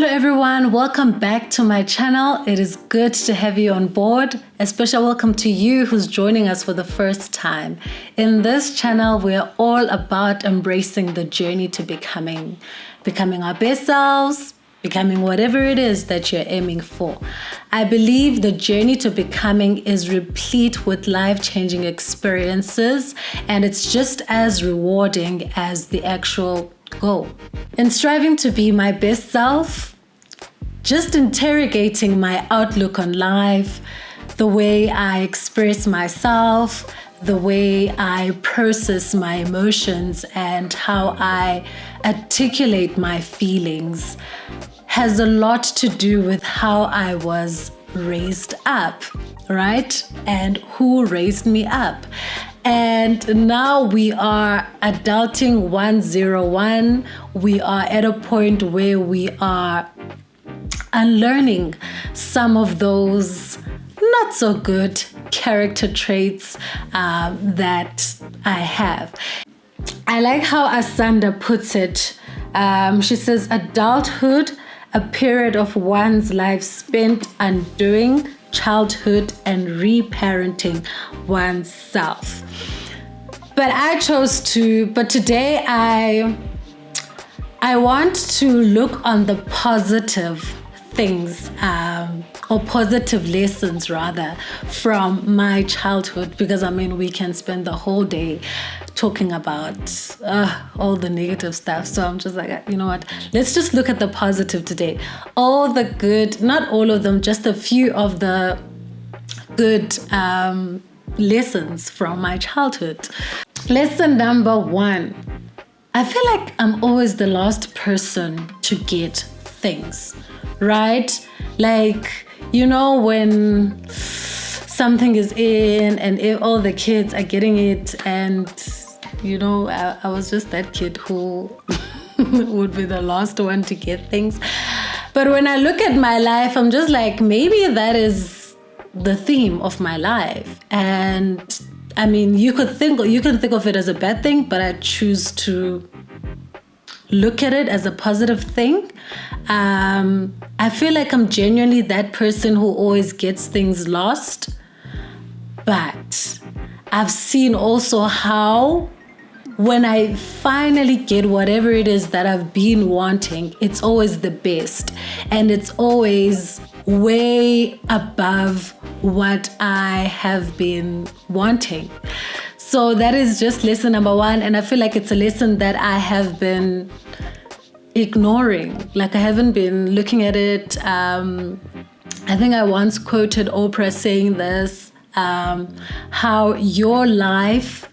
Hello everyone, welcome back to my channel. It is good to have you on board. A special welcome to you who's joining us for the first time. In this channel, we're all about embracing the journey to becoming our best selves, becoming whatever it is that you're aiming for. I believe the journey to becoming is replete with life-changing experiences, and it's just as rewarding as the actual goal. In striving to be my best self, just interrogating my outlook on life, the way I express myself, the way I process my emotions, and how I articulate my feelings has a lot to do with how I was raised up, right? And who raised me up. And now we are adulting 101. We are at a point where we are unlearning some of those not so good character traits that I have. I like how Asanda puts it. She says, adulthood, a period of one's life spent undoing childhood and reparenting oneself. But today I want to look on the positive things or positive lessons rather from my childhood, because we can spend the whole day talking about all the negative stuff. So I'm just like, you know what, let's just look at the positive today. All the good, not all of them, just a few of the good lessons from my childhood. Lesson number 1. I feel like I'm always the last person to get things, right? Like, when something is in and all the kids are getting it, and I was just that kid who would be the last one to get things. But when I look at my life, I'm just like, maybe that is the theme of my life. And you can think of it as a bad thing, but I choose to look at it as a positive thing. I feel like I'm genuinely that person who always gets things lost. But I've seen also how when I finally get whatever it is that I've been wanting, it's always the best. And it's always way above what I have been wanting. So that is just lesson number 1. And I feel like it's a lesson that I have been ignoring. Like I haven't been looking at it. I think I once quoted Oprah saying this, how your life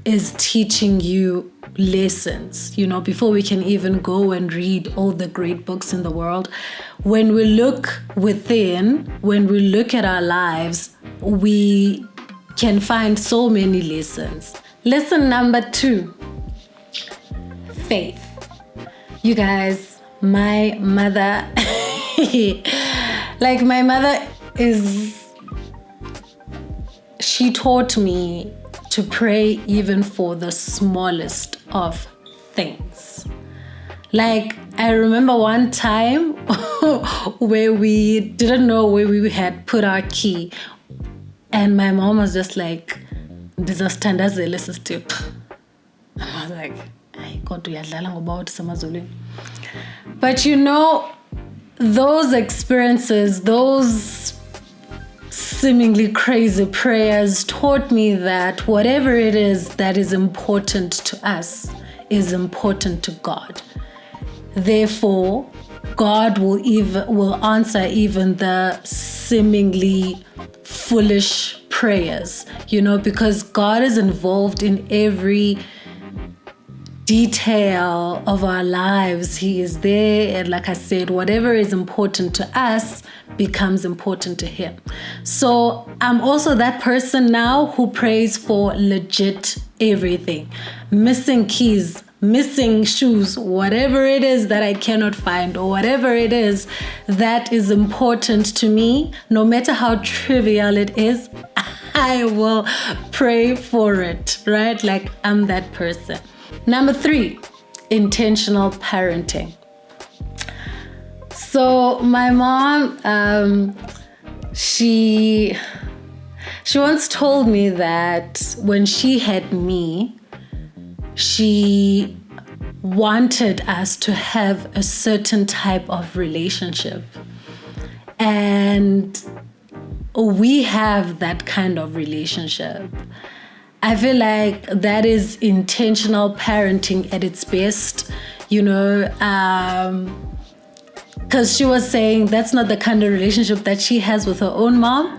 is teaching you lessons, before we can even go and read all the great books in the world. When we look within, when we look at our lives, we can find so many lessons. Lesson number 2, faith. You guys, my mother, she taught me to pray even for the smallest of things. Like, I remember one time where we didn't know where we had put our key. And my mom was just like, "Ndizastandazela sisitip." I was like, but those experiences, those seemingly crazy prayers taught me that whatever it is that is important to us is important to God. Therefore, God will answer even the seemingly foolish prayers, because God is involved in every detail of our lives. He is there, and like I said, whatever is important to us becomes important to Him. So I'm also that person now who prays for legit everything. Missing keys, missing shoes, whatever it is that I cannot find, or whatever it is that is important to me, no matter how trivial it is, I will pray for it, right? Like, I'm that person. Number 3, intentional parenting. So my mom, she once told me that when she had me, she wanted us to have a certain type of relationship. And we have that kind of relationship. I feel like that is intentional parenting at its best, because she was saying that's not the kind of relationship that she has with her own mom.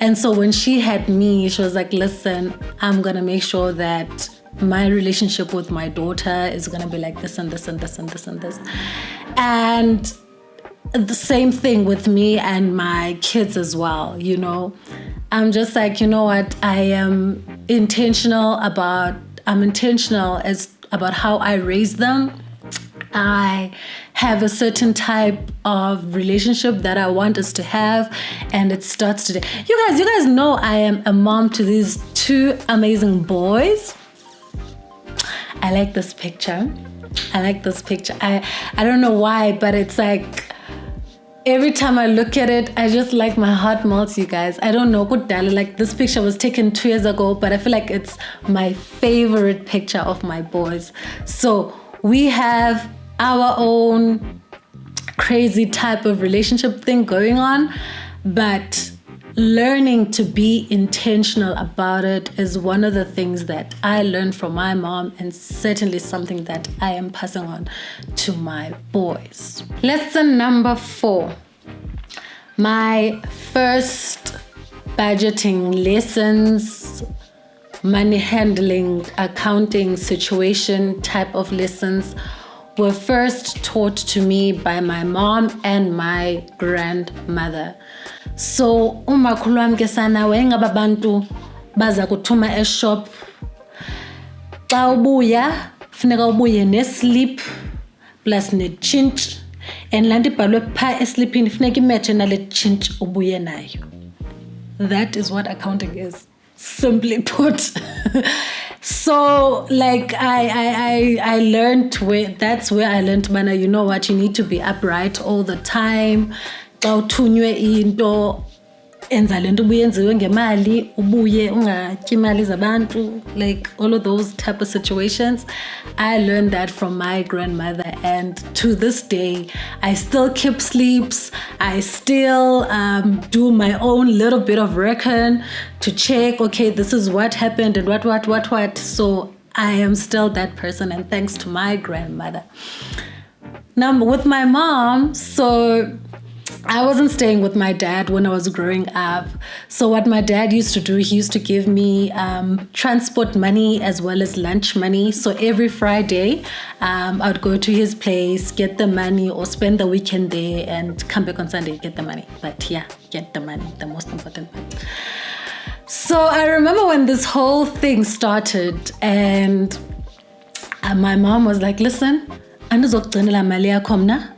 And so when she had me, she was like, listen, I'm going to make sure that my relationship with my daughter is going to be like this and this and this and this and this. And the same thing with me and my kids as well, I'm just like, you know what? I'm intentional about how I raise them. I have a certain type of relationship that I want us to have, and it starts today. You guys know I am a mom to these two amazing boys. I like this picture. I don't know why, but it's like every time I look at it, I just like my heart melts, you guys. I don't know. Like this picture was taken 2 years ago, but I feel like it's my favorite picture of my boys. So we have our own crazy type of relationship thing going on, but learning to be intentional about it is one of the things that I learned from my mom, and certainly something that I am passing on to my boys. Lesson number 4. My first budgeting lessons, money handling, accounting situation type of lessons were first taught to me by my mom and my grandmother. So umakhulu wami ke sana wayengaba bantu baza kuthuma e-shop, xa ubuya funeka ubuye ne-slip plus ne-chinch, and laa nto ibhalwe phaa eslipini funeka imethe nale chinch ubuye nayo. That is what accounting is, simply put. So like I learned that's where I learned, mana, you know what, you need to be upright all the time. Xa uthunywe into enza lento ubuyenziwe ngemali, ubuye ungatyi imali zabantu, like all of those type of situations. I learned that from my grandmother, and to this day I still keep slips. I still do my own little bit of reckon to check, okay, this is what happened and what. So I am still that person, and thanks to my grandmother. Now with my mom, so I wasn't staying with my dad when I was growing up. So what my dad used to do, he used to give me transport money as well as lunch money. So every Friday, I'd go to his place, get the money, or spend the weekend there and come back on Sunday, get the money. But yeah, get the money, the most important part. So I remember when this whole thing started, and my mom was like, listen, andizokugcinela mali yakho mna.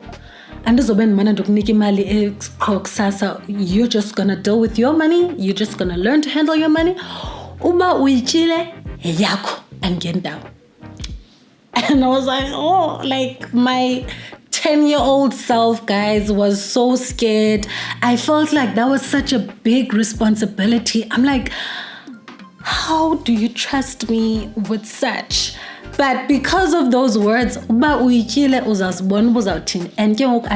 You're just gonna deal with your money. You're just gonna learn to handle your money. Uba uyichile yako and get down. And I was like, oh, like my 10-year-old self, guys, was so scared. I felt like that was such a big responsibility. I'm like, how do you trust me with such? But because of those words, and I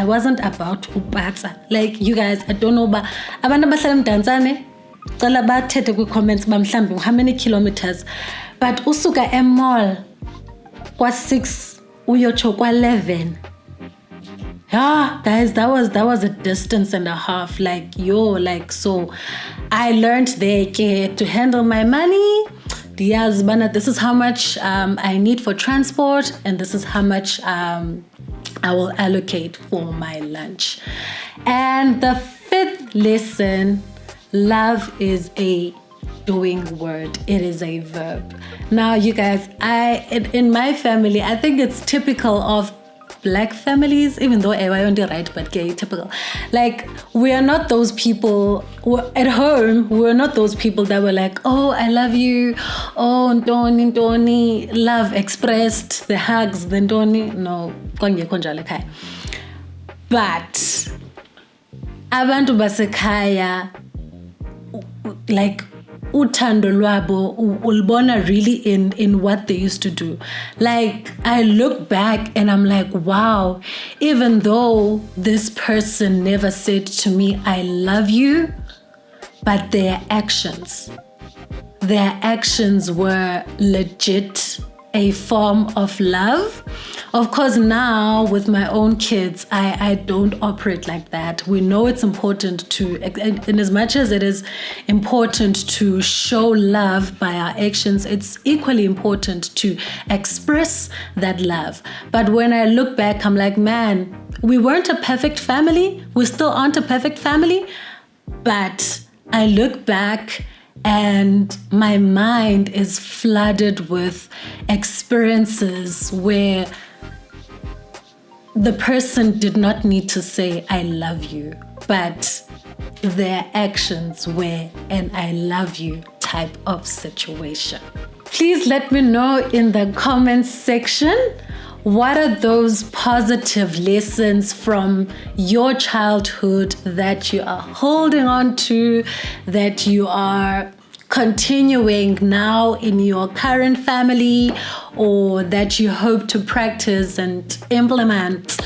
wasn't about upatsa. Like, you guys, I don't know, but comments how many kilometers. But usuka mall kwa 6 uyocho kwa 11. Yeah, guys, that was a distance and a half. Like, so I learned there to handle my money. This is how much I need for transport, and this is how much I will allocate for my lunch. And the 5th lesson, love is a doing word. It is a verb. Now, you guys, in my family, I think it's typical of Black families, even though I only right, but gay typical. Like, we are not those people at home. We're not those people that were like, oh, I love you. Oh, Ndoni, love expressed, the hugs, the Ndoni. No, But abantu basekhaya, like, uthando lwabo ulibona really in what they used to do. Like, I look back and I'm like, wow, even though this person never said to me, I love you, but their actions were legit a form of love. Of course, now with my own kids, I don't operate like that. We know it's important to, in as much as it is important to show love by our actions, it's equally important to express that love. But when I look back, I'm like, man, we weren't a perfect family. We still aren't a perfect family. But I look back and my mind is flooded with experiences where the person did not need to say, I love you, but their actions were an I love you type of situation. Please let me know in the comments section, what are those positive lessons from your childhood that you are holding on to, that you are continuing now in your current family, or that you hope to practice and implement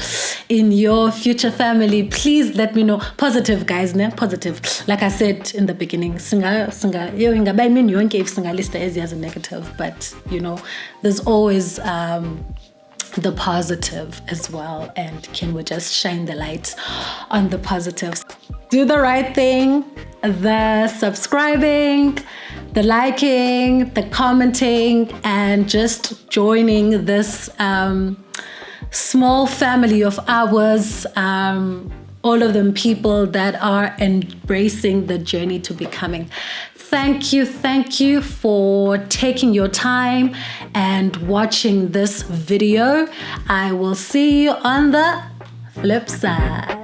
in your future family? Please let me know. Positive, guys, ne? Positive. Like I said in the beginning, if list as a negative, but there's always the positive as well, and can we just shine the light on the positives? Do the right thing, the subscribing, the liking, the commenting, and just joining this small family of ours, all of them people that are embracing the journey to becoming. Thank you for taking your time and watching this video. I will see you on the flip side.